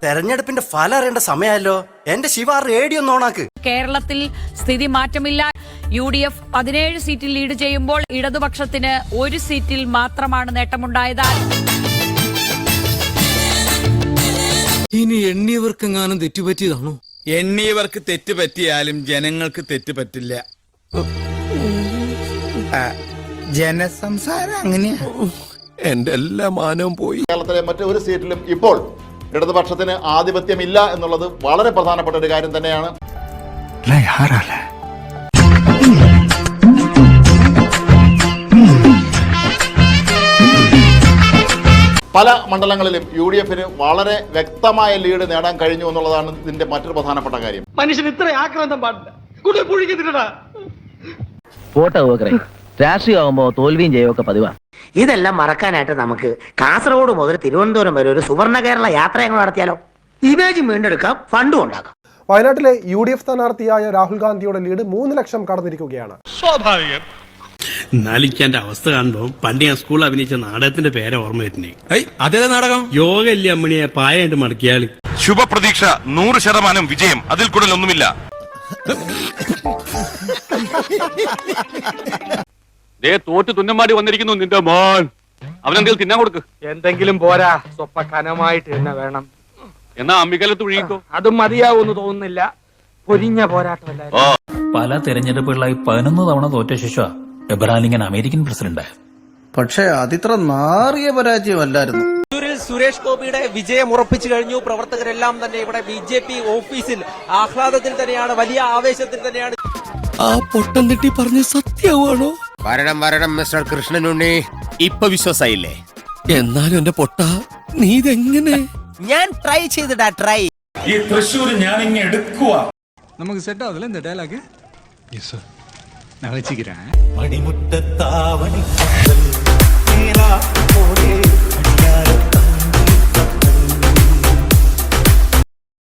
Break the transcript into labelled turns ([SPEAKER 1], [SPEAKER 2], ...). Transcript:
[SPEAKER 1] തെരഞ്ഞെടുപ്പിന്റെ ഫലം അറിയേണ്ട സമയമല്ലോ. എന്റെ ശിവ റേഡിയോ ഒന്ന് ഓണാക്ക്.
[SPEAKER 2] കേരളത്തിൽ സ്ഥിതി മാറ്റമില്ല. UDF 17 സീറ്റിൽ ലീഡ് ചെയ്യുമ്പോൾ ഇടതുപക്ഷത്തിന് 1 സീറ്റിൽ മാത്രമാണ് നേട്ടമുണ്ടായത്.
[SPEAKER 3] ഇനി എണ്ണിയവർക്കെങ്ങാനും തെറ്റുപറ്റിയതാണോ?
[SPEAKER 4] എണ്ണിയവർക്ക് തെറ്റുപറ്റിയാലും ജനങ്ങൾക്ക് തെറ്റുപറ്റില്ല. ജനസംസാരം അങ്ങനെയാ.
[SPEAKER 3] എന്റെ എല്ലാ മാനവും പോയി.
[SPEAKER 5] കേരളത്തിലെ മറ്റൊരു സീറ്റിലും ഇപ്പോൾ ഇടതുപക്ഷത്തിന് ആധിപത്യമില്ല എന്നുള്ളത് വളരെ പ്രധാനപ്പെട്ട ഒരു കാര്യം തന്നെയാണ്. പല മണ്ഡലങ്ങളിലും UDF വളരെ വ്യക്തമായ ലീഡ് നേടാൻ കഴിഞ്ഞു എന്നുള്ളതാണ് ഇതിന്റെ മറ്റൊരു പ്രധാനപ്പെട്ട കാര്യം.
[SPEAKER 6] മനുഷ്യൻ ഇത്ര ആക്രാന്തം പാടില്ല.
[SPEAKER 7] രാഷ്ട്രീയമാകുമ്പോ തോൽവിയും ജയമൊക്കെ പതിവാ.
[SPEAKER 8] ഇതെല്ലാം മറക്കാനായിട്ട് നമുക്ക് കാസർഗോഡ് മുതൽ തിരുവനന്തപുരം വരെ ഒരു സുവർണ്ണ കേരള യാത്ര ഞങ്ങൾ നടത്തിയാലോ? ഇമേജ് വീണ്ടെടുക്കാം, ഫണ്ടും ഉണ്ടാക്കാം.
[SPEAKER 9] വയനാട്ടിലെ UDF സ്ഥാനാർത്ഥിയായ രാഹുൽ ഗാന്ധിയുടെ ലീഡ് 3 ലക്ഷം കടന്നിരിക്കുകയാണ്.
[SPEAKER 6] സ്വാഭാവികം.
[SPEAKER 10] നാലിക്കാന്റെ അവസ്ഥ കാണുമ്പോ പണ്ട് ഞാൻ സ്കൂളിൽ അഭിനയിച്ച നാടകത്തിന്റെ പേരെ ഓർമ്മ വരുന്നേ.
[SPEAKER 3] അതേ നാടകം
[SPEAKER 10] യോഗ ഇല്ലേ അമ്മണിയെ പായായിട്ട് മടക്കിയാല്.
[SPEAKER 11] ശുഭപ്രതീക്ഷ 100% വിജയം, അതിൽ കൂടുതലൊന്നുമില്ല.
[SPEAKER 12] തോറ്റ് തുന്നമാടി വന്നിരിക്കുന്നു നിന്റെ മോൻ. അവനെന്തെങ്കിലും തിന്നാൻ കൊടുക്ക്.
[SPEAKER 6] എന്തെങ്കിലും പോരാ, സ്വപ്പ കനമായിട്ട് തന്നെ വേണം.
[SPEAKER 12] എന്നാ അമ്മിക്കലത്ത് ഒഴുകിക്കോ.
[SPEAKER 6] അതും മതിയാവൂന്ന് തോന്നുന്നില്ല. പൊരിഞ്ഞ പോരാട്ടമല്ല.
[SPEAKER 7] പല തെരഞ്ഞെടുപ്പുകളായി 11 തവണ തോറ്റ ശേഷം എബ്രഹാം അമേരിക്കൻ പ്രസിഡന്റ്.
[SPEAKER 4] പക്ഷെ അതിത്ര നാറിയ പരാജയമല്ലായിരുന്നു.
[SPEAKER 6] സുരേഷ് ഗോപിയുടെ വിജയം ഉറപ്പിച്ചു കഴിഞ്ഞു. പ്രവർത്തകരെല്ലാം തന്നെ ഇവിടെ BJP ഓഫീസിൽ ആഹ്ലാദത്തിൽ തന്നെയാണ്, വലിയ ആവേശത്തിൽ തന്നെയാണ്.
[SPEAKER 3] ആ പൊട്ടം തെട്ടി പറഞ്ഞ സത്യമാണോ?
[SPEAKER 4] വരണം മിസ്റ്റർ കൃഷ്ണനുണ്ണി.
[SPEAKER 11] ഇപ്പൊ വിശ്വാസായില്ലേ?
[SPEAKER 3] എന്നാലും എന്റെ പൊട്ട, നീ ഇതെങ്ങനെ?
[SPEAKER 6] ഞാൻ ട്രൈ ചെയ്തിടാ. ട്രൈ
[SPEAKER 11] ഈ തൃശ്ശൂർ ഞാൻ ഇങ്ങ് എടുക്കുക.
[SPEAKER 3] നമുക്ക് സെറ്റ് ആവല്ലേ இந்த டயலாഗ്? യെസ് സർ, ഞാൻ വെച്ചിരിക്കறேன்.
[SPEAKER 1] മണിമുറ്റത്താവണി